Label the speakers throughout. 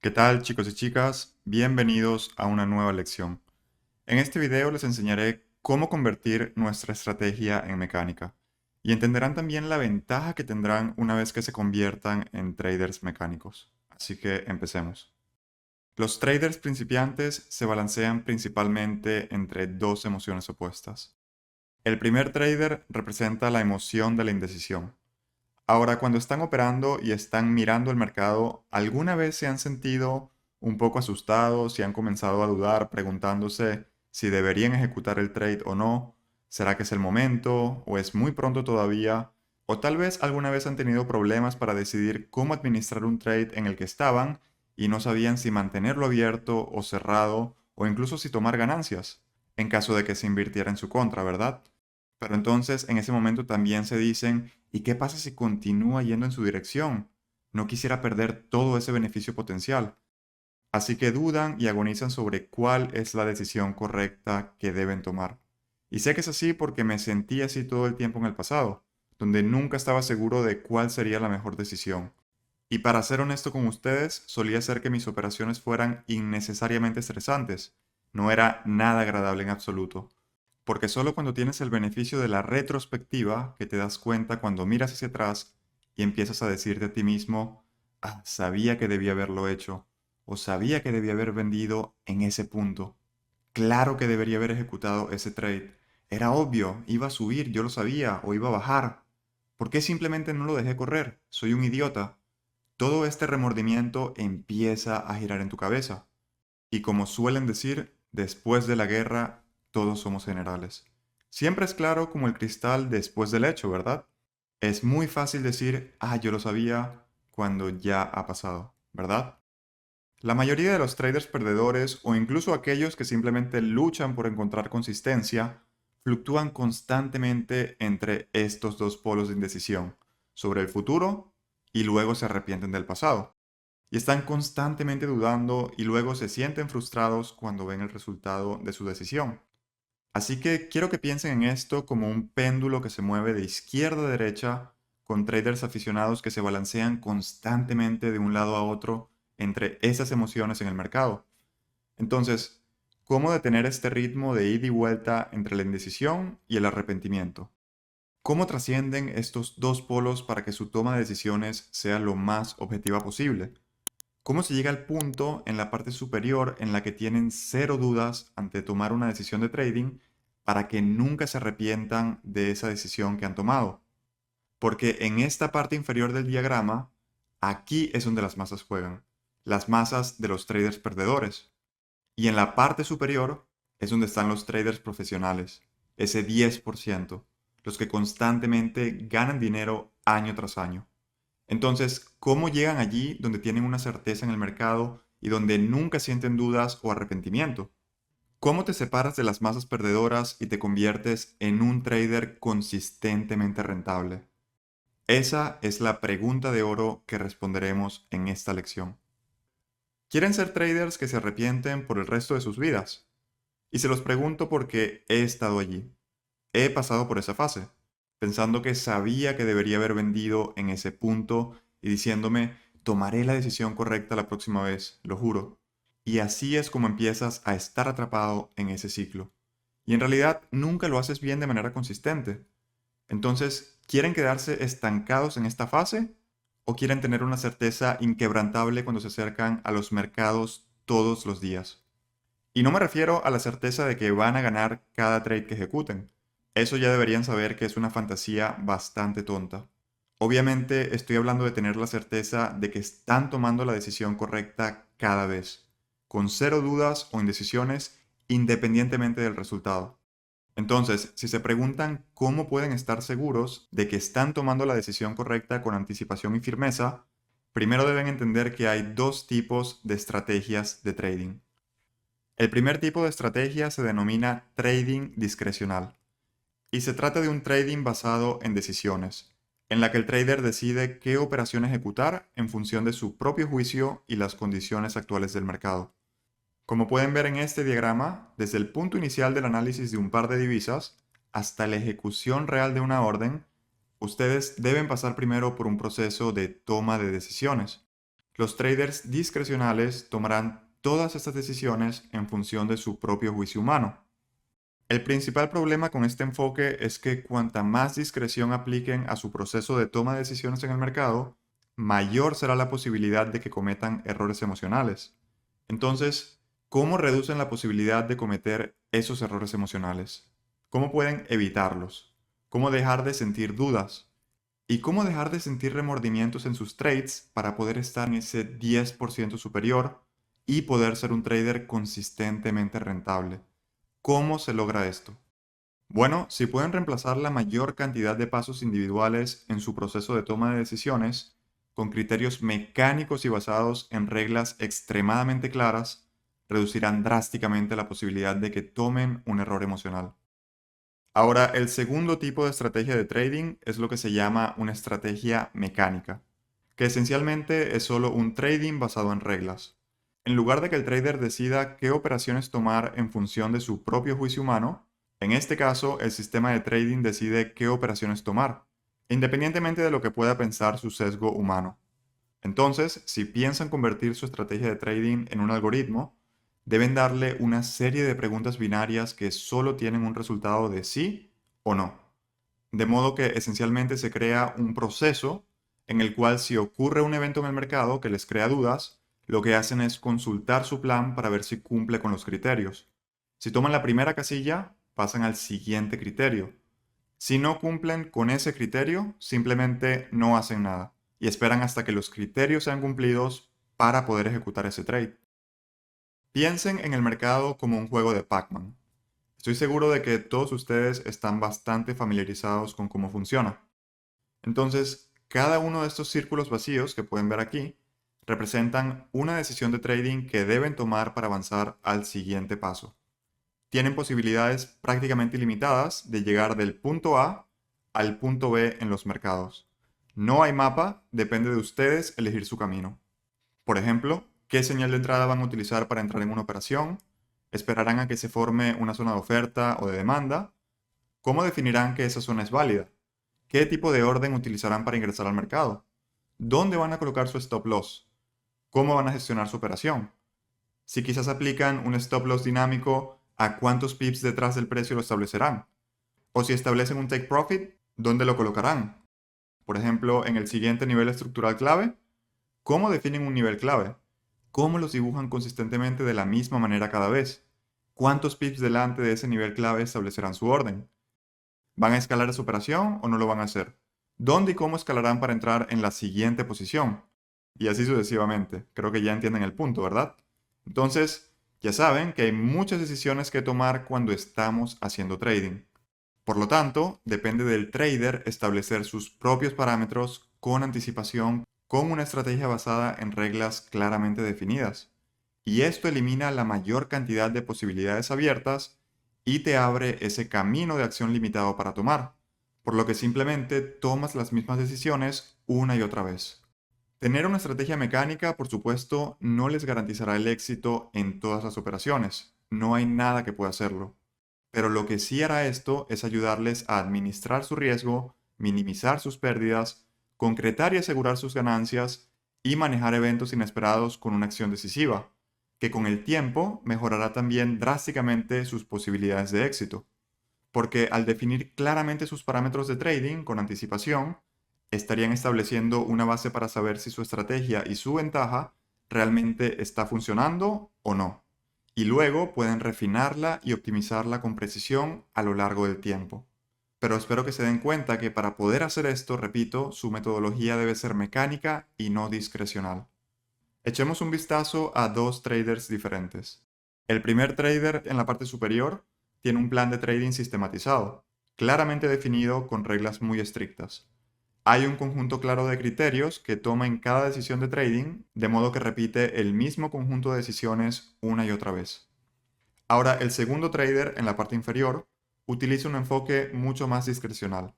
Speaker 1: ¿Qué tal, chicos y chicas? Bienvenidos a una nueva lección. En este video les enseñaré cómo convertir nuestra estrategia en mecánica y entenderán también la ventaja que tendrán una vez que se conviertan en traders mecánicos. Así que empecemos. Los traders principiantes se balancean principalmente entre dos emociones opuestas. El primer trader representa la emoción de la indecisión. Ahora, cuando están operando y están mirando el mercado, ¿alguna vez se han sentido un poco asustados y han comenzado a dudar preguntándose si deberían ejecutar el trade o no? ¿Será que es el momento o es muy pronto todavía? O tal vez alguna vez han tenido problemas para decidir cómo administrar un trade en el que estaban y no sabían si mantenerlo abierto o cerrado o incluso si tomar ganancias, en caso de que se invirtiera en su contra, ¿verdad? Pero entonces en ese momento también se dicen, ¿y qué pasa si continúa yendo en su dirección? No quisiera perder todo ese beneficio potencial. Así que dudan y agonizan sobre cuál es la decisión correcta que deben tomar. Y sé que es así porque me sentí así todo el tiempo en el pasado, donde nunca estaba seguro de cuál sería la mejor decisión. Y para ser honesto con ustedes, solía hacer que mis operaciones fueran innecesariamente estresantes. No era nada agradable en absoluto. Porque solo cuando tienes el beneficio de la retrospectiva que te das cuenta cuando miras hacia atrás y empiezas a decirte a ti mismo, ah, sabía que debía haberlo hecho, o sabía que debía haber vendido en ese punto. Claro que debería haber ejecutado ese trade. Era obvio, iba a subir, yo lo sabía, o iba a bajar. ¿Por qué simplemente no lo dejé correr? Soy un idiota. Todo este remordimiento empieza a girar en tu cabeza. Y como suelen decir, después de la guerra todos somos generales. Siempre es claro como el cristal después del hecho, ¿verdad? Es muy fácil decir, ah, yo lo sabía cuando ya ha pasado, ¿verdad? La mayoría de los traders perdedores o incluso aquellos que simplemente luchan por encontrar consistencia, fluctúan constantemente entre estos dos polos de indecisión, sobre el futuro y luego se arrepienten del pasado y están constantemente dudando y luego se sienten frustrados cuando ven el resultado de su decisión. Así que quiero que piensen en esto como un péndulo que se mueve de izquierda a derecha con traders aficionados que se balancean constantemente de un lado a otro entre esas emociones en el mercado. Entonces, ¿cómo detener este ritmo de ida y vuelta entre la indecisión y el arrepentimiento? ¿Cómo trascienden estos dos polos para que su toma de decisiones sea lo más objetiva posible? ¿Cómo se llega al punto en la parte superior en la que tienen cero dudas ante tomar una decisión de trading para que nunca se arrepientan de esa decisión que han tomado? Porque en esta parte inferior del diagrama, aquí es donde las masas juegan, las masas de los traders perdedores. Y en la parte superior es donde están los traders profesionales, ese 10%, los que constantemente ganan dinero año tras año. Entonces, ¿cómo llegan allí donde tienen una certeza en el mercado y donde nunca sienten dudas o arrepentimiento? ¿Cómo te separas de las masas perdedoras y te conviertes en un trader consistentemente rentable? Esa es la pregunta de oro que responderemos en esta lección. ¿Quieren ser traders que se arrepienten por el resto de sus vidas? Y se los pregunto porque he estado allí. He pasado por esa fase, pensando que sabía que debería haber vendido en ese punto y diciéndome, tomaré la decisión correcta la próxima vez, lo juro. Y así es como empiezas a estar atrapado en ese ciclo. Y en realidad nunca lo haces bien de manera consistente. Entonces, ¿quieren quedarse estancados en esta fase? ¿O quieren tener una certeza inquebrantable cuando se acercan a los mercados todos los días? Y no me refiero a la certeza de que van a ganar cada trade que ejecuten. Eso ya deberían saber que es una fantasía bastante tonta. Obviamente estoy hablando de tener la certeza de que están tomando la decisión correcta cada vez, con cero dudas o indecisiones, independientemente del resultado. Entonces, si se preguntan cómo pueden estar seguros de que están tomando la decisión correcta con anticipación y firmeza, primero deben entender que hay dos tipos de estrategias de trading. El primer tipo de estrategia se denomina trading discrecional y se trata de un trading basado en decisiones, en la que el trader decide qué operación ejecutar en función de su propio juicio y las condiciones actuales del mercado. Como pueden ver en este diagrama, desde el punto inicial del análisis de un par de divisas hasta la ejecución real de una orden, ustedes deben pasar primero por un proceso de toma de decisiones. Los traders discrecionales tomarán todas estas decisiones en función de su propio juicio humano. El principal problema con este enfoque es que cuanta más discreción apliquen a su proceso de toma de decisiones en el mercado, mayor será la posibilidad de que cometan errores emocionales. Entonces, ¿cómo reducen la posibilidad de cometer esos errores emocionales? ¿Cómo pueden evitarlos? ¿Cómo dejar de sentir dudas? ¿Y cómo dejar de sentir remordimientos en sus trades para poder estar en ese 10% superior y poder ser un trader consistentemente rentable? ¿Cómo se logra esto? Bueno, si pueden reemplazar la mayor cantidad de pasos individuales en su proceso de toma de decisiones con criterios mecánicos y basados en reglas extremadamente claras, reducirán drásticamente la posibilidad de que tomen un error emocional. Ahora, el segundo tipo de estrategia de trading es lo que se llama una estrategia mecánica, que esencialmente es solo un trading basado en reglas. En lugar de que el trader decida qué operaciones tomar en función de su propio juicio humano, en este caso el sistema de trading decide qué operaciones tomar, independientemente de lo que pueda pensar su sesgo humano. Entonces, si piensan convertir su estrategia de trading en un algoritmo, deben darle una serie de preguntas binarias que solo tienen un resultado de sí o no. De modo que esencialmente se crea un proceso en el cual si ocurre un evento en el mercado que les crea dudas, lo que hacen es consultar su plan para ver si cumple con los criterios. Si toman la primera casilla, pasan al siguiente criterio. Si no cumplen con ese criterio, simplemente no hacen nada y esperan hasta que los criterios sean cumplidos para poder ejecutar ese trade. Piensen en el mercado como un juego de Pac-Man. Estoy seguro de que todos ustedes están bastante familiarizados con cómo funciona. Entonces, cada uno de estos círculos vacíos que pueden ver aquí representan una decisión de trading que deben tomar para avanzar al siguiente paso. Tienen posibilidades prácticamente ilimitadas de llegar del punto A al punto B en los mercados. No hay mapa, depende de ustedes elegir su camino. Por ejemplo, ¿qué señal de entrada van a utilizar para entrar en una operación? ¿Esperarán a que se forme una zona de oferta o de demanda? ¿Cómo definirán que esa zona es válida? ¿Qué tipo de orden utilizarán para ingresar al mercado? ¿Dónde van a colocar su stop loss? ¿Cómo van a gestionar su operación? Si quizás aplican un stop loss dinámico, ¿a cuántos pips detrás del precio lo establecerán? O si establecen un take profit, ¿dónde lo colocarán? Por ejemplo, en el siguiente nivel estructural clave, ¿cómo definen un nivel clave? ¿Cómo los dibujan consistentemente de la misma manera cada vez? ¿Cuántos pips delante de ese nivel clave establecerán su orden? ¿Van a escalar esa operación o no lo van a hacer? ¿Dónde y cómo escalarán para entrar en la siguiente posición? Y así sucesivamente. Creo que ya entienden el punto, ¿verdad? Entonces, ya saben que hay muchas decisiones que tomar cuando estamos haciendo trading. Por lo tanto, depende del trader establecer sus propios parámetros con anticipación, con una estrategia basada en reglas claramente definidas. Y esto elimina la mayor cantidad de posibilidades abiertas y te abre ese camino de acción limitado para tomar, por lo que simplemente tomas las mismas decisiones una y otra vez. Tener una estrategia mecánica, por supuesto, no les garantizará el éxito en todas las operaciones. No hay nada que pueda hacerlo. Pero lo que sí hará esto es ayudarles a administrar su riesgo, minimizar sus pérdidas, concretar y asegurar sus ganancias y manejar eventos inesperados con una acción decisiva, que con el tiempo mejorará también drásticamente sus posibilidades de éxito. Porque al definir claramente sus parámetros de trading con anticipación, estarían estableciendo una base para saber si su estrategia y su ventaja realmente está funcionando o no. Y luego pueden refinarla y optimizarla con precisión a lo largo del tiempo. Pero espero que se den cuenta que para poder hacer esto, repito, su metodología debe ser mecánica y no discrecional. Echemos un vistazo a dos traders diferentes. El primer trader en la parte superior tiene un plan de trading sistematizado, claramente definido con reglas muy estrictas. Hay un conjunto claro de criterios que toma en cada decisión de trading, de modo que repite el mismo conjunto de decisiones una y otra vez. Ahora, el segundo trader en la parte inferior utiliza un enfoque mucho más discrecional.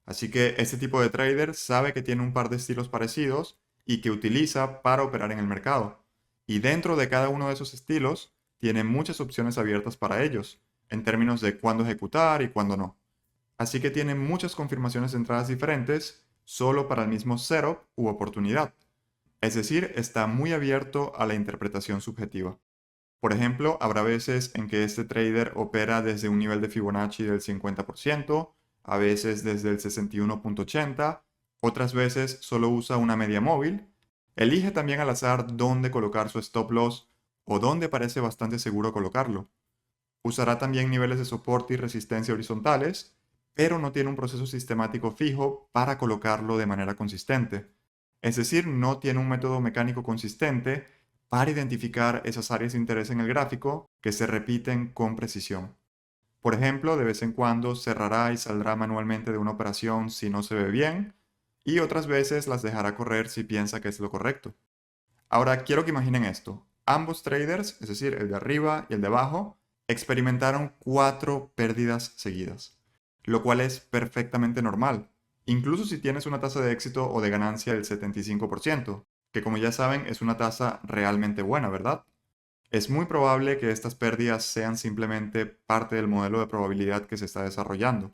Speaker 1: Así que este tipo de trader sabe que tiene un par de estilos parecidos y que utiliza para operar en el mercado. Y dentro de cada uno de esos estilos tiene muchas opciones abiertas para ellos, en términos de cuándo ejecutar y cuándo no. Así que tiene muchas confirmaciones de entradas diferentes solo para el mismo setup u oportunidad. Es decir, está muy abierto a la interpretación subjetiva. Por ejemplo, habrá veces en que este trader opera desde un nivel de Fibonacci del 50%, a veces desde el 61.80, otras veces solo usa una media móvil. Elige también al azar dónde colocar su stop loss o dónde parece bastante seguro colocarlo. Usará también niveles de soporte y resistencia horizontales, pero no tiene un proceso sistemático fijo para colocarlo de manera consistente. Es decir, no tiene un método mecánico consistente para identificar esas áreas de interés en el gráfico que se repiten con precisión. Por ejemplo, de vez en cuando cerrará y saldrá manualmente de una operación si no se ve bien, y otras veces las dejará correr si piensa que es lo correcto. Ahora quiero que imaginen esto. Ambos traders, es decir, el de arriba y el de abajo, experimentaron 4 pérdidas seguidas, lo cual es perfectamente normal, incluso si tienes una tasa de éxito o de ganancia del 75%, que como ya saben es una tasa realmente buena, ¿verdad? Es muy probable que estas pérdidas sean simplemente parte del modelo de probabilidad que se está desarrollando,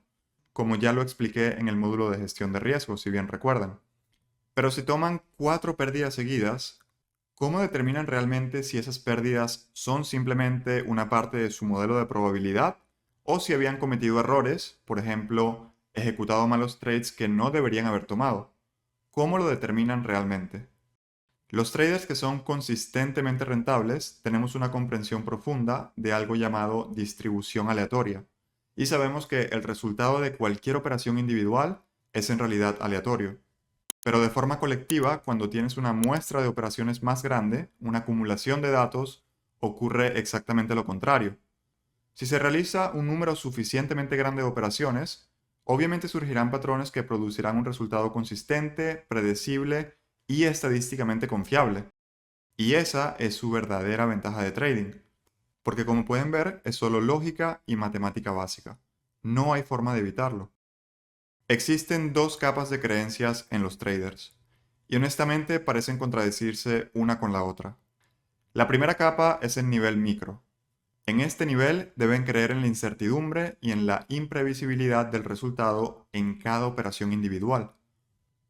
Speaker 1: como ya lo expliqué en el módulo de gestión de riesgos, si bien recuerdan. Pero si toman 4 pérdidas seguidas, ¿cómo determinan realmente si esas pérdidas son simplemente una parte de su modelo de probabilidad o si habían cometido errores, por ejemplo, ejecutado malos trades que no deberían haber tomado? ¿Cómo lo determinan realmente? Los traders que son consistentemente rentables tenemos una comprensión profunda de algo llamado distribución aleatoria y sabemos que el resultado de cualquier operación individual es en realidad aleatorio. Pero de forma colectiva, cuando tienes una muestra de operaciones más grande, una acumulación de datos, ocurre exactamente lo contrario. Si se realiza un número suficientemente grande de operaciones, obviamente surgirán patrones que producirán un resultado consistente, predecible y estadísticamente confiable. Y esa es su verdadera ventaja de trading, porque como pueden ver es solo lógica y matemática básica. No hay forma de evitarlo. Existen dos capas de creencias en los traders, y honestamente parecen contradecirse una con la otra. La primera capa es el nivel micro. En este nivel deben creer en la incertidumbre y en la imprevisibilidad del resultado en cada operación individual,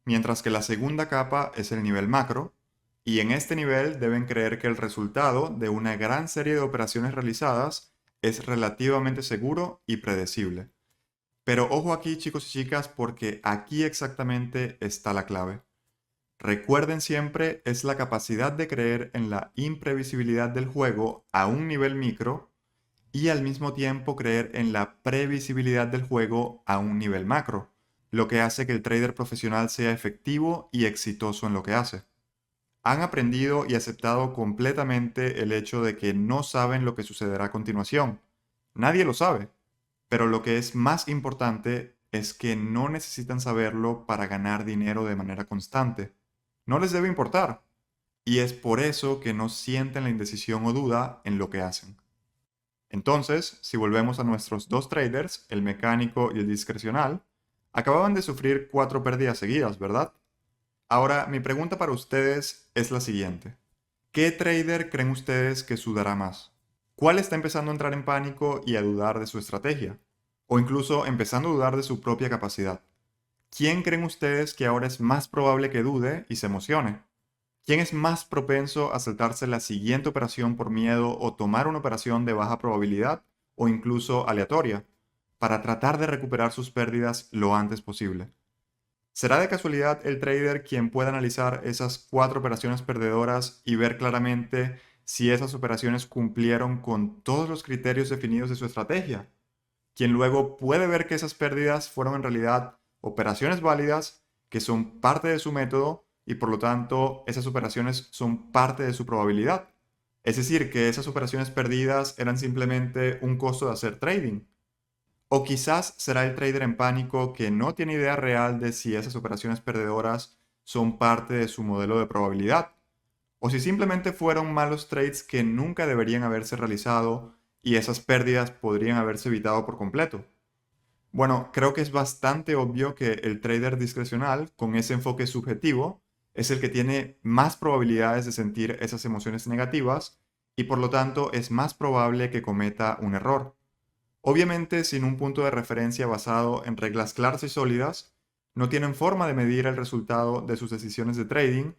Speaker 1: mientras que la segunda capa es el nivel macro, y en este nivel deben creer que el resultado de una gran serie de operaciones realizadas es relativamente seguro y predecible. Pero ojo aquí, chicos y chicas, porque aquí exactamente está la clave. Recuerden siempre, es la capacidad de creer en la imprevisibilidad del juego a un nivel micro y al mismo tiempo creer en la previsibilidad del juego a un nivel macro, lo que hace que el trader profesional sea efectivo y exitoso en lo que hace. Han aprendido y aceptado completamente el hecho de que no saben lo que sucederá a continuación. Nadie lo sabe. Pero lo que es más importante es que no necesitan saberlo para ganar dinero de manera constante. No les debe importar. Y es por eso que no sienten la indecisión o duda en lo que hacen. Entonces, si volvemos a nuestros dos traders, el mecánico y el discrecional, acababan de sufrir 4 pérdidas seguidas, ¿verdad? Ahora, mi pregunta para ustedes es la siguiente. ¿Qué trader creen ustedes que sudará más? ¿Cuál está empezando a entrar en pánico y a dudar de su estrategia? O incluso empezando a dudar de su propia capacidad. ¿Quién creen ustedes que ahora es más probable que dude y se emocione? ¿Quién es más propenso a saltarse la siguiente operación por miedo o tomar una operación de baja probabilidad o incluso aleatoria para tratar de recuperar sus pérdidas lo antes posible? ¿Será de casualidad el trader quien pueda analizar esas 4 operaciones perdedoras y ver claramente si esas operaciones cumplieron con todos los criterios definidos de su estrategia? Quien luego puede ver que esas pérdidas fueron en realidad operaciones válidas que son parte de su método y por lo tanto esas operaciones son parte de su probabilidad. Es decir, que esas operaciones perdidas eran simplemente un costo de hacer trading. O quizás será el trader en pánico que no tiene idea real de si esas operaciones perdedoras son parte de su modelo de probabilidad, o si simplemente fueron malos trades que nunca deberían haberse realizado y esas pérdidas podrían haberse evitado por completo. Bueno, creo que es bastante obvio que el trader discrecional, con ese enfoque subjetivo, es el que tiene más probabilidades de sentir esas emociones negativas y por lo tanto es más probable que cometa un error. Obviamente, sin un punto de referencia basado en reglas claras y sólidas, no tienen forma de medir el resultado de sus decisiones de trading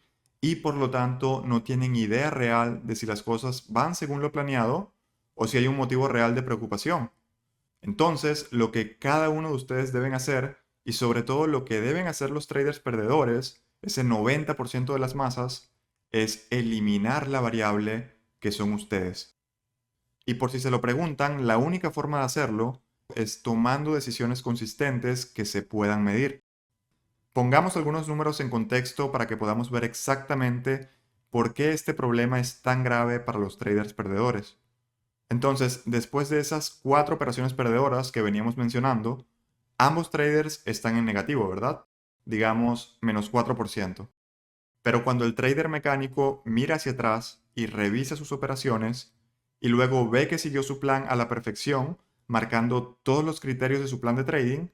Speaker 1: y por lo tanto no tienen idea real de si las cosas van según lo planeado o si hay un motivo real de preocupación. Entonces, lo que cada uno de ustedes deben hacer, y sobre todo lo que deben hacer los traders perdedores, ese 90% de las masas, es eliminar la variable que son ustedes. Y por si se lo preguntan, la única forma de hacerlo es tomando decisiones consistentes que se puedan medir. Pongamos algunos números en contexto para que podamos ver exactamente por qué este problema es tan grave para los traders perdedores. Entonces, después de esas 4 operaciones perdedoras que veníamos mencionando, ambos traders están en negativo, ¿verdad? Digamos, menos 4%. Pero cuando el trader mecánico mira hacia atrás y revisa sus operaciones, y luego ve que siguió su plan a la perfección, marcando todos los criterios de su plan de trading,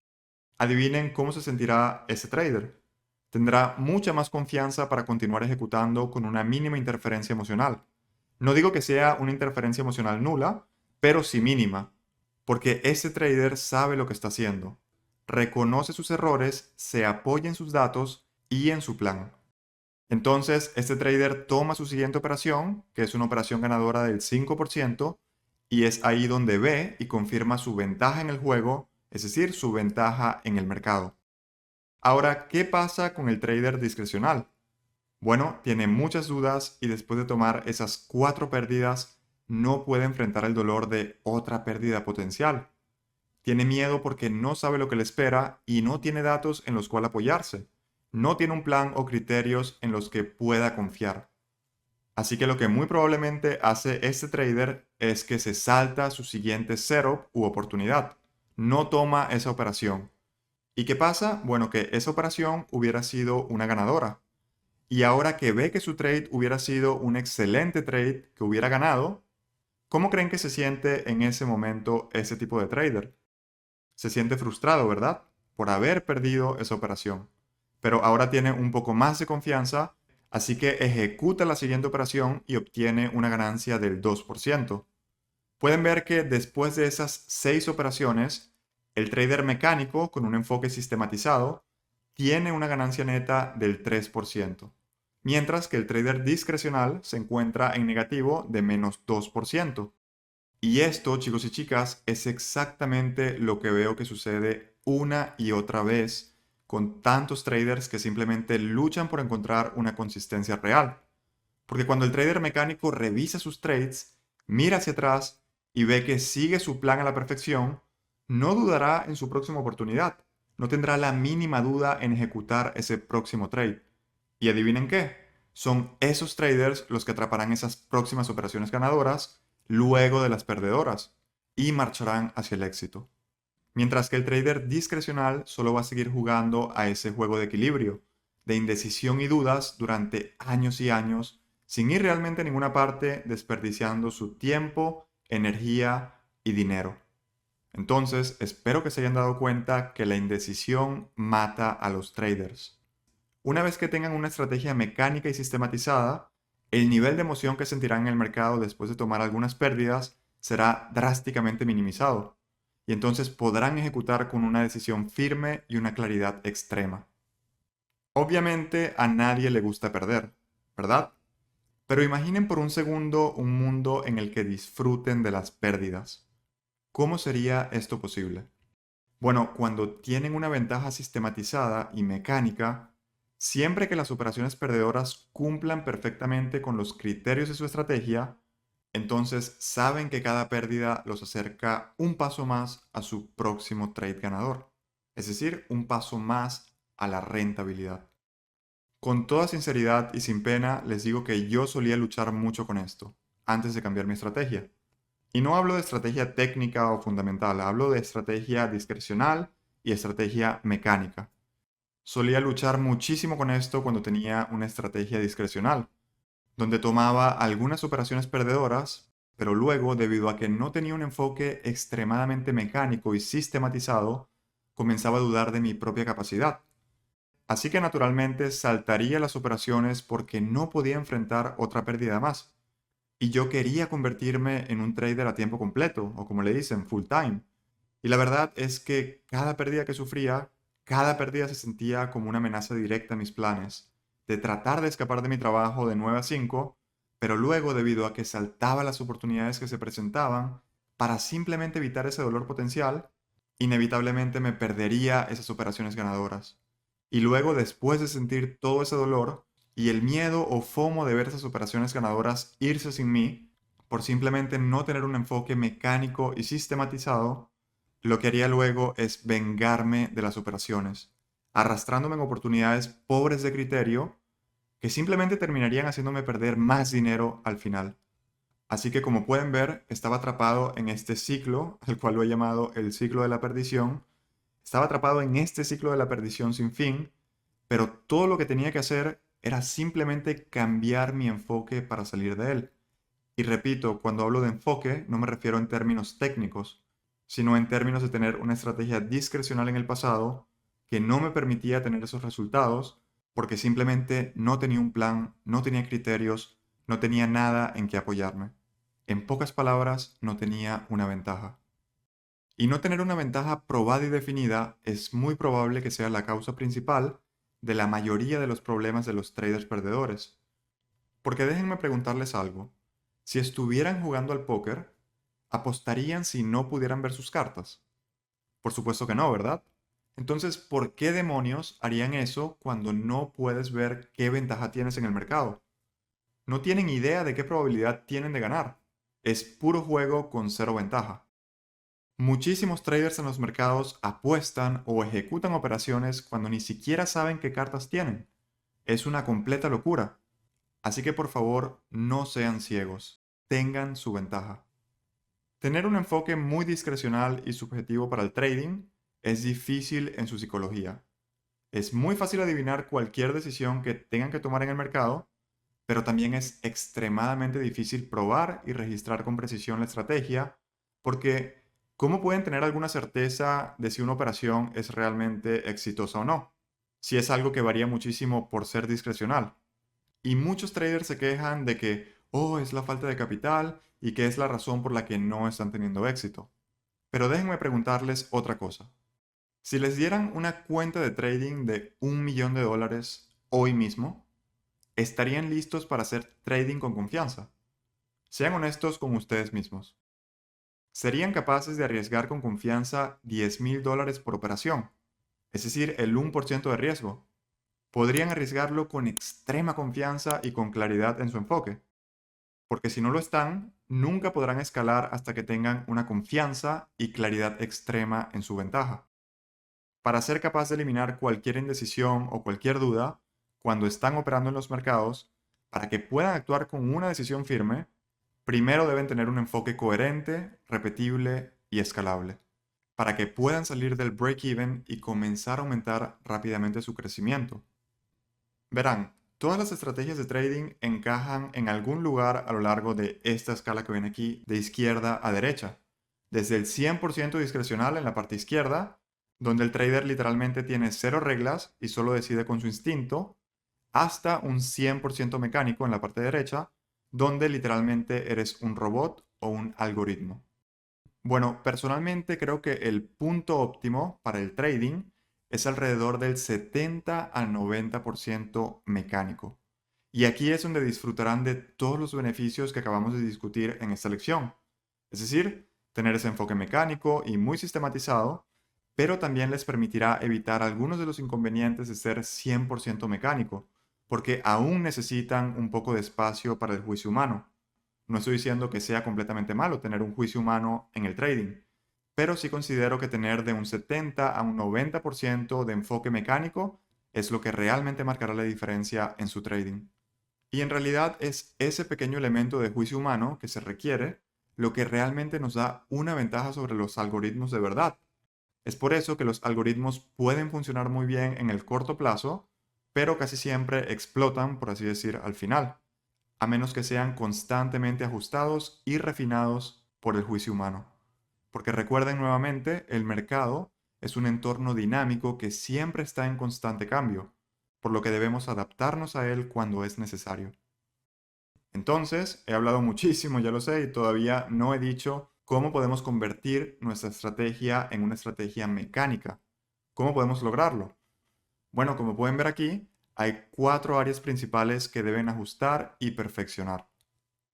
Speaker 1: adivinen cómo se sentirá ese trader. Tendrá mucha más confianza para continuar ejecutando con una mínima interferencia emocional. No digo que sea una interferencia emocional nula, pero sí mínima, porque ese trader sabe lo que está haciendo, reconoce sus errores, se apoya en sus datos y en su plan. Entonces, este trader toma su siguiente operación, que es una operación ganadora del 5%, y es ahí donde ve y confirma su ventaja en el juego, es decir, su ventaja en el mercado. Ahora, ¿qué pasa con el trader discrecional? Bueno, tiene muchas dudas y después de tomar esas 4 pérdidas, no puede enfrentar el dolor de otra pérdida potencial. Tiene miedo porque no sabe lo que le espera y no tiene datos en los cuales apoyarse. No tiene un plan o criterios en los que pueda confiar. Así que lo que muy probablemente hace este trader es que se salta su siguiente setup u oportunidad. No toma esa operación. ¿Y qué pasa? Bueno, que esa operación hubiera sido una ganadora. Y ahora que ve que su trade hubiera sido un excelente trade que hubiera ganado, ¿cómo creen que se siente en ese momento ese tipo de trader? Se siente frustrado, ¿verdad? Por haber perdido esa operación. Pero ahora tiene un poco más de confianza, así que ejecuta la siguiente operación y obtiene una ganancia del 2%. Pueden ver que después de esas 6 operaciones, el trader mecánico con un enfoque sistematizado tiene una ganancia neta del 3%, mientras que el trader discrecional se encuentra en negativo de menos 2%. Y esto, chicos y chicas, es exactamente lo que veo que sucede una y otra vez con tantos traders que simplemente luchan por encontrar una consistencia real. Porque cuando el trader mecánico revisa sus trades, mira hacia atrás y ve que sigue su plan a la perfección, no dudará en su próxima oportunidad. No tendrá la mínima duda en ejecutar ese próximo trade. Y adivinen qué, son esos traders los que atraparán esas próximas operaciones ganadoras luego de las perdedoras y marcharán hacia el éxito. Mientras que el trader discrecional solo va a seguir jugando a ese juego de equilibrio, de indecisión y dudas durante años y años, sin ir realmente a ninguna parte, desperdiciando su tiempo, energía y dinero. Entonces, espero que se hayan dado cuenta que la indecisión mata a los traders. Una vez que tengan una estrategia mecánica y sistematizada, el nivel de emoción que sentirán en el mercado después de tomar algunas pérdidas será drásticamente minimizado, y entonces podrán ejecutar con una decisión firme y una claridad extrema. Obviamente a nadie le gusta perder, ¿verdad? Pero imaginen por un segundo un mundo en el que disfruten de las pérdidas. ¿Cómo sería esto posible? Bueno, cuando tienen una ventaja sistematizada y mecánica, siempre que las operaciones perdedoras cumplan perfectamente con los criterios de su estrategia, entonces saben que cada pérdida los acerca un paso más a su próximo trade ganador, es decir, un paso más a la rentabilidad. Con toda sinceridad y sin pena les digo que yo solía luchar mucho con esto, antes de cambiar mi estrategia. Y no hablo de estrategia técnica o fundamental, hablo de estrategia discrecional y estrategia mecánica. Solía luchar muchísimo con esto cuando tenía una estrategia discrecional, donde tomaba algunas operaciones perdedoras, pero luego, debido a que no tenía un enfoque extremadamente mecánico y sistematizado, comenzaba a dudar de mi propia capacidad. Así que naturalmente saltaría las operaciones porque no podía enfrentar otra pérdida más. Y yo quería convertirme en un trader a tiempo completo, o como le dicen, full time. Y la verdad es que cada pérdida que sufría, cada pérdida se sentía como una amenaza directa a mis planes, de tratar de escapar de mi trabajo de 9 a 5, pero luego, debido a que saltaba las oportunidades que se presentaban, para simplemente evitar ese dolor potencial, inevitablemente me perdería esas operaciones ganadoras. Y luego, después de sentir todo ese dolor y el miedo o FOMO de ver esas operaciones ganadoras irse sin mí, por simplemente no tener un enfoque mecánico y sistematizado, lo que haría luego es vengarme de las operaciones, arrastrándome en oportunidades pobres de criterio que simplemente terminarían haciéndome perder más dinero al final. Así que como pueden ver, estaba atrapado en este ciclo, al cual lo he llamado el ciclo de la perdición. Estaba atrapado en este ciclo de la perdición sin fin, pero todo lo que tenía que hacer era simplemente cambiar mi enfoque para salir de él. Y repito, cuando hablo de enfoque, no me refiero en términos técnicos, sino en términos de tener una estrategia discrecional en el pasado que no me permitía tener esos resultados porque simplemente no tenía un plan, no tenía criterios, no tenía nada en que apoyarme. En pocas palabras, no tenía una ventaja. Y no tener una ventaja probada y definida es muy probable que sea la causa principal de la mayoría de los problemas de los traders perdedores. Porque déjenme preguntarles algo. Si estuvieran jugando al póker, ¿apostarían si no pudieran ver sus cartas? Por supuesto que no, ¿verdad? Entonces, ¿por qué demonios harían eso cuando no puedes ver qué ventaja tienes en el mercado? No tienen idea de qué probabilidad tienen de ganar. Es puro juego con cero ventaja. Muchísimos traders en los mercados apuestan o ejecutan operaciones cuando ni siquiera saben qué cartas tienen. Es una completa locura. Así que por favor, no sean ciegos. Tengan su ventaja. Tener un enfoque muy discrecional y subjetivo para el trading es difícil en su psicología. Es muy fácil adivinar cualquier decisión que tengan que tomar en el mercado, pero también es extremadamente difícil probar y registrar con precisión la estrategia, porque ¿cómo pueden tener alguna certeza de si una operación es realmente exitosa o no? Si es algo que varía muchísimo por ser discrecional. Y muchos traders se quejan de que, oh, es la falta de capital y que es la razón por la que no están teniendo éxito. Pero déjenme preguntarles otra cosa. Si les dieran una cuenta de trading de $1 millón hoy mismo, ¿estarían listos para hacer trading con confianza? Sean honestos con ustedes mismos. ¿Serían capaces de arriesgar con confianza $10,000 por operación? Es decir, el 1% de riesgo. ¿Podrían arriesgarlo con extrema confianza y con claridad en su enfoque? Porque si no lo están, nunca podrán escalar hasta que tengan una confianza y claridad extrema en su ventaja. Para ser capaz de eliminar cualquier indecisión o cualquier duda cuando están operando en los mercados, para que puedan actuar con una decisión firme, primero deben tener un enfoque coherente, repetible y escalable, para que puedan salir del break-even y comenzar a aumentar rápidamente su crecimiento. Verán, todas las estrategias de trading encajan en algún lugar a lo largo de esta escala que ven aquí, de izquierda a derecha. Desde el 100% discrecional en la parte izquierda, donde el trader literalmente tiene cero reglas y solo decide con su instinto, hasta un 100% mecánico en la parte derecha, donde literalmente eres un robot o un algoritmo. Bueno, personalmente creo que el punto óptimo para el trading es alrededor del 70 al 90% mecánico. Y aquí es donde disfrutarán de todos los beneficios que acabamos de discutir en esta lección. Es decir, tener ese enfoque mecánico y muy sistematizado, pero también les permitirá evitar algunos de los inconvenientes de ser 100% mecánico, porque aún necesitan un poco de espacio para el juicio humano. No estoy diciendo que sea completamente malo tener un juicio humano en el trading, pero sí considero que tener de un 70 a un 90% de enfoque mecánico es lo que realmente marcará la diferencia en su trading. Y en realidad es ese pequeño elemento de juicio humano que se requiere lo que realmente nos da una ventaja sobre los algoritmos de verdad. Es por eso que los algoritmos pueden funcionar muy bien en el corto plazo, pero casi siempre explotan, por así decir, al final, a menos que sean constantemente ajustados y refinados por el juicio humano. Porque recuerden nuevamente, el mercado es un entorno dinámico que siempre está en constante cambio, por lo que debemos adaptarnos a él cuando es necesario. Entonces, he hablado muchísimo, ya lo sé, y todavía no he dicho cómo podemos convertir nuestra estrategia en una estrategia mecánica. ¿Cómo podemos lograrlo? Bueno, como pueden ver aquí, hay 4 áreas principales que deben ajustar y perfeccionar.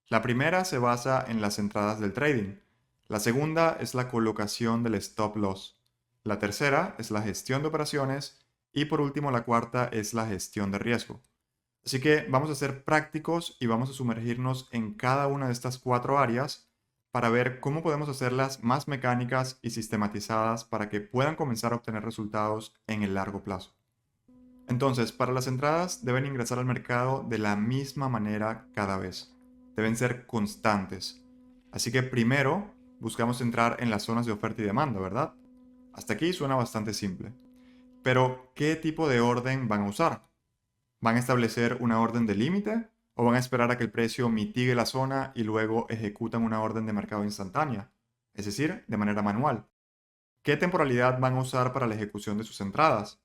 Speaker 1: La primera se basa en las entradas del trading. La segunda es la colocación del stop loss. La tercera es la gestión de operaciones. Y por último, la cuarta es la gestión de riesgo. Así que vamos a ser prácticos y vamos a sumergirnos en cada una de estas 4 áreas para ver cómo podemos hacerlas más mecánicas y sistematizadas para que puedan comenzar a obtener resultados en el largo plazo. Entonces, para las entradas deben ingresar al mercado de la misma manera cada vez. Deben ser constantes. Así que primero buscamos entrar en las zonas de oferta y demanda, ¿verdad? Hasta aquí suena bastante simple. Pero, ¿qué tipo de orden van a usar? ¿Van a establecer una orden de límite o van a esperar a que el precio mitigue la zona y luego ejecutan una orden de mercado instantánea? Es decir, de manera manual. ¿Qué temporalidad van a usar para la ejecución de sus entradas?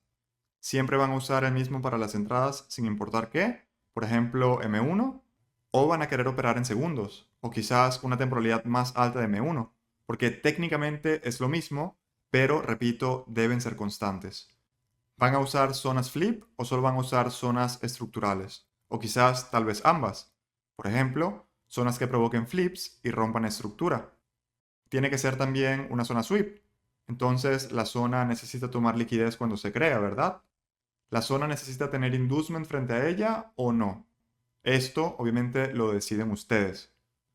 Speaker 1: ¿Siempre van a usar el mismo para las entradas sin importar qué? Por ejemplo, M1. ¿O van a querer operar en segundos? O quizás una temporalidad más alta de M1. Porque técnicamente es lo mismo, pero repito, deben ser constantes. ¿Van a usar zonas flip o solo van a usar zonas estructurales? O quizás tal vez ambas. Por ejemplo, zonas que provoquen flips y rompan estructura. Tiene que ser también una zona sweep. Entonces la zona necesita tomar liquidez cuando se crea, ¿verdad? ¿La zona necesita tener inducement frente a ella o no? Esto obviamente lo deciden ustedes,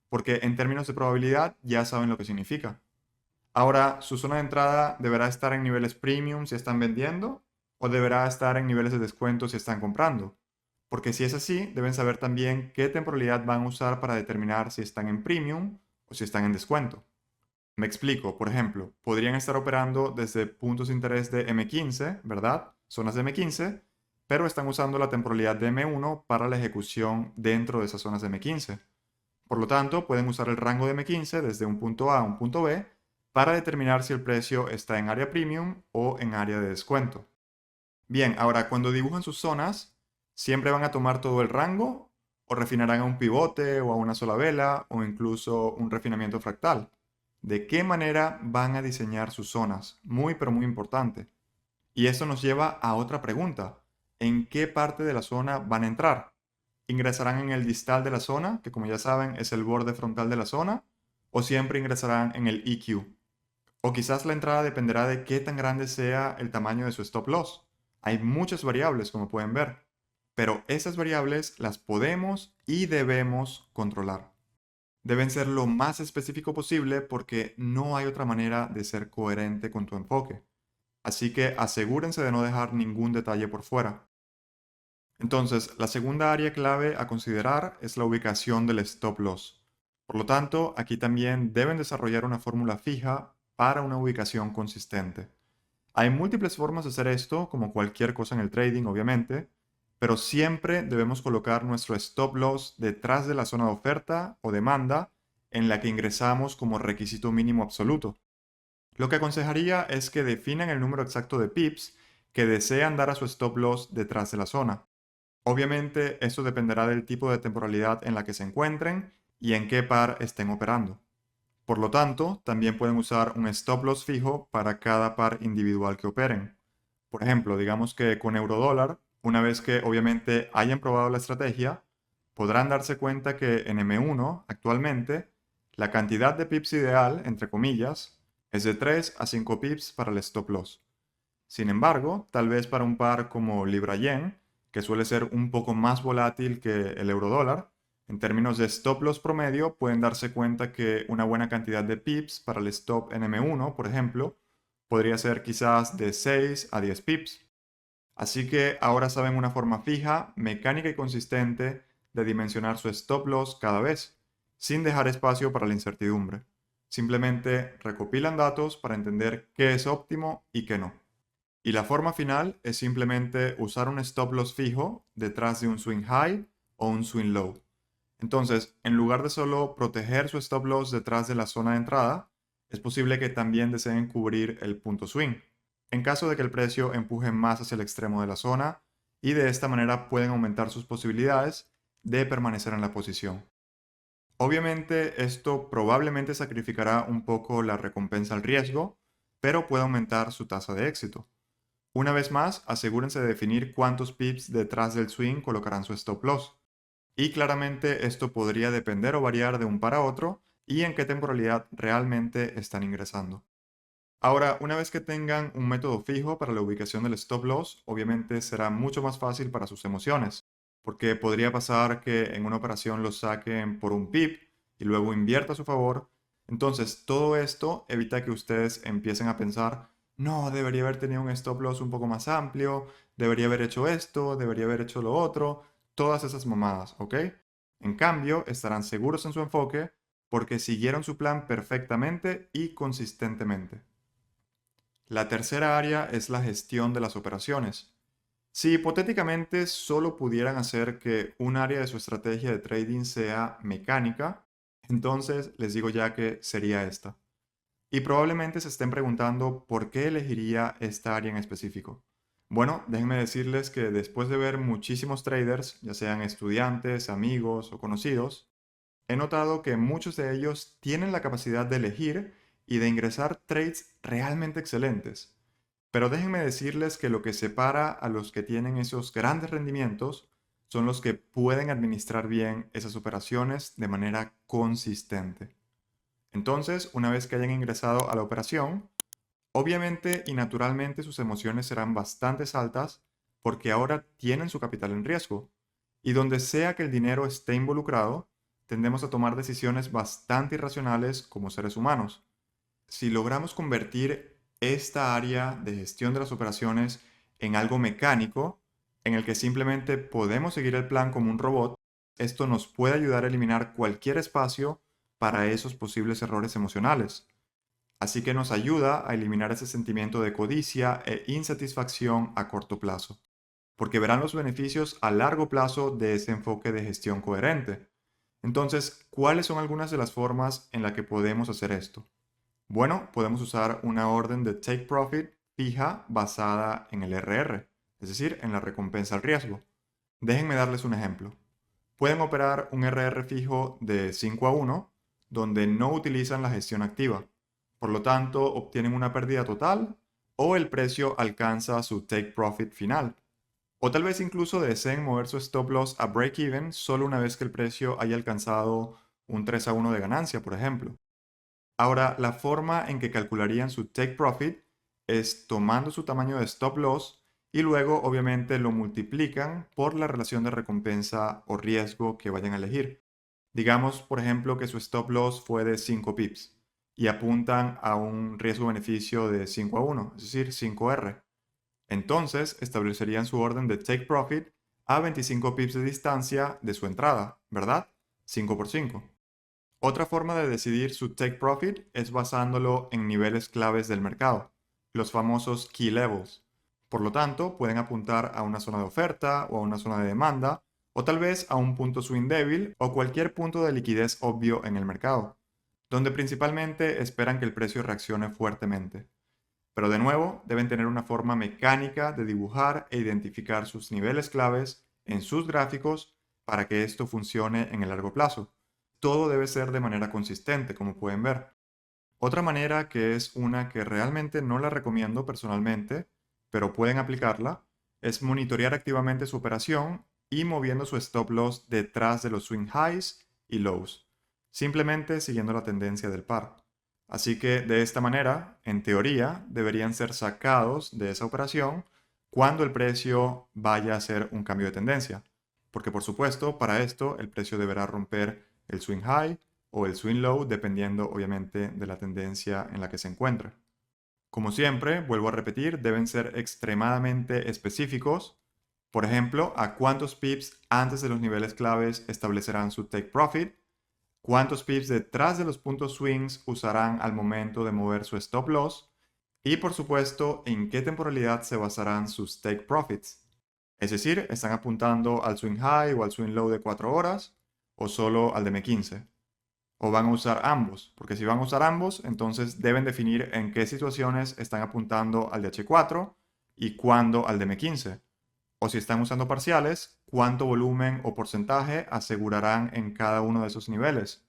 Speaker 1: porque en términos de probabilidad ya saben lo que significa. Ahora, ¿su zona de entrada deberá estar en niveles premium si están vendiendo o deberá estar en niveles de descuento si están comprando? Porque si es así, deben saber también qué temporalidad van a usar para determinar si están en premium o si están en descuento. Me explico, por ejemplo, podrían estar operando desde puntos de interés de M15, ¿verdad? Zonas de M15, pero están usando la temporalidad de M1 para la ejecución dentro de esas zonas de M15. Por lo tanto, pueden usar el rango de M15 desde un punto A a un punto B para determinar si el precio está en área premium o en área de descuento. Bien, ahora cuando dibujan sus zonas, ¿siempre van a tomar todo el rango o refinarán a un pivote o a una sola vela o incluso un refinamiento fractal? ¿De qué manera van a diseñar sus zonas? Muy, pero muy importante. Y esto nos lleva a otra pregunta. ¿En qué parte de la zona van a entrar? ¿Ingresarán en el distal de la zona, que como ya saben es el borde frontal de la zona? ¿O siempre ingresarán en el EQ? O quizás la entrada dependerá de qué tan grande sea el tamaño de su stop loss. Hay muchas variables, como pueden ver, pero esas variables las podemos y debemos controlar. Deben ser lo más específico posible porque no hay otra manera de ser coherente con tu enfoque. Así que asegúrense de no dejar ningún detalle por fuera. Entonces, la segunda área clave a considerar es la ubicación del stop loss. Por lo tanto, aquí también deben desarrollar una fórmula fija para una ubicación consistente. Hay múltiples formas de hacer esto, como cualquier cosa en el trading, obviamente, pero siempre debemos colocar nuestro stop loss detrás de la zona de oferta o demanda en la que ingresamos como requisito mínimo absoluto. Lo que aconsejaría es que definan el número exacto de pips que desean dar a su stop loss detrás de la zona. Obviamente, esto dependerá del tipo de temporalidad en la que se encuentren y en qué par estén operando. Por lo tanto, también pueden usar un stop loss fijo para cada par individual que operen. Por ejemplo, digamos que con eurodólar, una vez que obviamente hayan probado la estrategia, podrán darse cuenta que en M1 actualmente la cantidad de pips ideal, entre comillas, es de 3 a 5 pips para el stop loss. Sin embargo, tal vez para un par como Libra-Yen, que suele ser un poco más volátil que el euro-dólar, en términos de stop loss promedio, pueden darse cuenta que una buena cantidad de pips para el stop en M1, por ejemplo, podría ser quizás de 6 a 10 pips. Así que ahora saben una forma fija, mecánica y consistente de dimensionar su stop loss cada vez, sin dejar espacio para la incertidumbre. Simplemente recopilan datos para entender qué es óptimo y qué no. Y la forma final es simplemente usar un stop loss fijo detrás de un swing high o un swing low. Entonces, en lugar de solo proteger su stop loss detrás de la zona de entrada, es posible que también deseen cubrir el punto swing, en caso de que el precio empuje más hacia el extremo de la zona, y de esta manera pueden aumentar sus posibilidades de permanecer en la posición. Obviamente, esto probablemente sacrificará un poco la recompensa al riesgo, pero puede aumentar su tasa de éxito. Una vez más, asegúrense de definir cuántos pips detrás del swing colocarán su stop loss. Y claramente esto podría depender o variar de un par a otro y en qué temporalidad realmente están ingresando. Ahora, una vez que tengan un método fijo para la ubicación del stop loss, obviamente será mucho más fácil para sus emociones, porque podría pasar que en una operación lo saquen por un pip y luego invierta a su favor. Entonces, todo esto evita que ustedes empiecen a pensar, no, debería haber tenido un stop loss un poco más amplio, debería haber hecho esto, debería haber hecho lo otro, todas esas mamadas, ¿ok? En cambio, estarán seguros en su enfoque porque siguieron su plan perfectamente y consistentemente. La tercera área es la gestión de las operaciones. Si hipotéticamente solo pudieran hacer que un área de su estrategia de trading sea mecánica, entonces les digo ya que sería esta. Y probablemente se estén preguntando por qué elegiría esta área en específico. Bueno, déjenme decirles que después de ver muchísimos traders, ya sean estudiantes, amigos o conocidos, he notado que muchos de ellos tienen la capacidad de elegir y de ingresar trades realmente excelentes. Pero déjenme decirles que lo que separa a los que tienen esos grandes rendimientos son los que pueden administrar bien esas operaciones de manera consistente. Entonces, una vez que hayan ingresado a la operación, obviamente y naturalmente sus emociones serán bastante altas porque ahora tienen su capital en riesgo. Y donde sea que el dinero esté involucrado, tendemos a tomar decisiones bastante irracionales como seres humanos. Si logramos convertir esta área de gestión de las operaciones en algo mecánico, en el que simplemente podemos seguir el plan como un robot, esto nos puede ayudar a eliminar cualquier espacio para esos posibles errores emocionales. Así que nos ayuda a eliminar ese sentimiento de codicia e insatisfacción a corto plazo, porque verán los beneficios a largo plazo de ese enfoque de gestión coherente. Entonces, ¿cuáles son algunas de las formas en las que podemos hacer esto? Bueno, podemos usar una orden de take profit fija basada en el RR, es decir, en la recompensa al riesgo. Déjenme darles un ejemplo. Pueden operar un RR fijo de 5 a 1, donde no utilizan la gestión activa. Por lo tanto, obtienen una pérdida total o el precio alcanza su take profit final. O tal vez incluso deseen mover su stop loss a break even solo una vez que el precio haya alcanzado un 3 a 1 de ganancia, por ejemplo. Ahora, la forma en que calcularían su take profit es tomando su tamaño de stop loss y luego obviamente lo multiplican por la relación de recompensa o riesgo que vayan a elegir. Digamos, por ejemplo, que su stop loss fue de 5 pips y apuntan a un riesgo-beneficio de 5 a 1, es decir, 5R. Entonces, establecerían su orden de take profit a 25 pips de distancia de su entrada, ¿verdad? 5 por 5. Otra forma de decidir su take profit es basándolo en niveles claves del mercado, los famosos key levels. Por lo tanto, pueden apuntar a una zona de oferta o a una zona de demanda, o tal vez a un punto swing débil o cualquier punto de liquidez obvio en el mercado, donde principalmente esperan que el precio reaccione fuertemente. Pero de nuevo, deben tener una forma mecánica de dibujar e identificar sus niveles claves en sus gráficos para que esto funcione en el largo plazo. Todo debe ser de manera consistente, como pueden ver. Otra manera, que es una que realmente no la recomiendo personalmente, pero pueden aplicarla, es monitorear activamente su operación y moviendo su stop loss detrás de los swing highs y lows, simplemente siguiendo la tendencia del par. Así que de esta manera, en teoría, deberían ser sacados de esa operación cuando el precio vaya a hacer un cambio de tendencia. Porque por supuesto, para esto el precio deberá romper el swing high o el swing low, dependiendo obviamente de la tendencia en la que se encuentre. Como siempre, vuelvo a repetir, deben ser extremadamente específicos. Por ejemplo, a cuántos pips antes de los niveles claves establecerán su take profit, cuántos pips detrás de los puntos swings usarán al momento de mover su stop loss y por supuesto en qué temporalidad se basarán sus take profits. Es decir, ¿están apuntando al swing high o al swing low de 4 horas o solo al de M15? ¿O van a usar ambos? Porque si van a usar ambos, entonces deben definir en qué situaciones están apuntando al de H4 y cuándo al de M15. O si están usando parciales, cuánto volumen o porcentaje asegurarán en cada uno de esos niveles.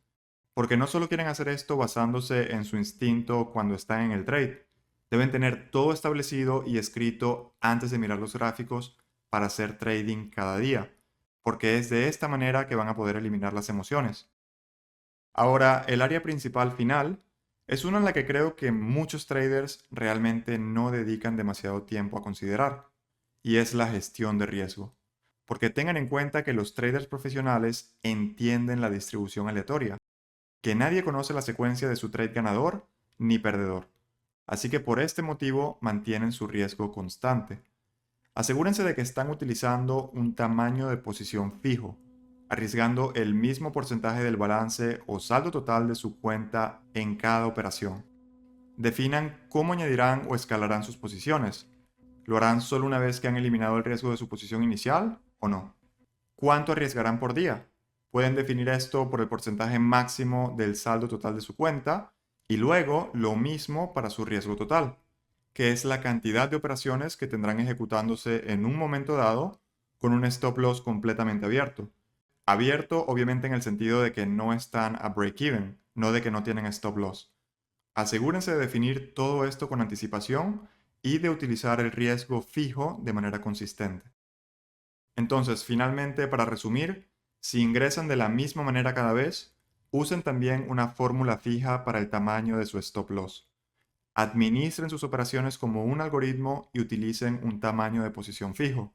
Speaker 1: Porque no solo quieren hacer esto basándose en su instinto cuando están en el trade, Deben tener todo establecido y escrito antes de mirar los gráficos para hacer trading cada día, porque es de esta manera que van a poder eliminar las emociones. Ahora, el área principal final es una en la que creo que muchos traders realmente no dedican demasiado tiempo a considerar, y es la gestión de riesgo. Porque tengan en cuenta que los traders profesionales entienden la distribución aleatoria, que nadie conoce la secuencia de su trade ganador ni perdedor. Así que por este motivo mantienen su riesgo constante. Asegúrense de que están utilizando un tamaño de posición fijo, arriesgando el mismo porcentaje del balance o saldo total de su cuenta en cada operación. Definan cómo añadirán o escalarán sus posiciones. ¿Lo harán solo una vez que han eliminado el riesgo de su posición inicial o no? ¿Cuánto arriesgarán por día? Pueden definir esto por el porcentaje máximo del saldo total de su cuenta y luego lo mismo para su riesgo total, que es la cantidad de operaciones que tendrán ejecutándose en un momento dado con un stop loss completamente abierto. Abierto obviamente en el sentido de que no están a break-even, no de que no tienen stop loss. Asegúrense de definir todo esto con anticipación y de utilizar el riesgo fijo de manera consistente. Entonces, finalmente, para resumir, si ingresan de la misma manera cada vez, usen también una fórmula fija para el tamaño de su stop loss. Administren sus operaciones como un algoritmo y utilicen un tamaño de posición fijo,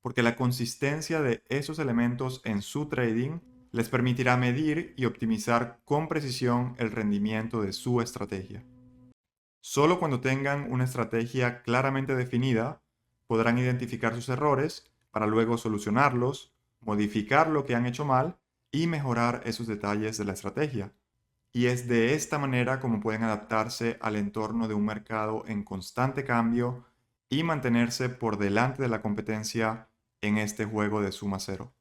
Speaker 1: porque la consistencia de esos elementos en su trading les permitirá medir y optimizar con precisión el rendimiento de su estrategia. Solo cuando tengan una estrategia claramente definida, podrán identificar sus errores para luego solucionarlos, modificar lo que han hecho mal y mejorar esos detalles de la estrategia. Y es de esta manera como pueden adaptarse al entorno de un mercado en constante cambio y mantenerse por delante de la competencia en este juego de suma cero.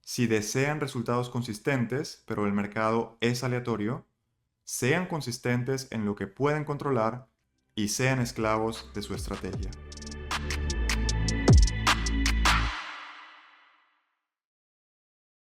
Speaker 1: Si desean resultados consistentes, pero el mercado es aleatorio, sean consistentes en lo que pueden controlar y sean esclavos de su estrategia.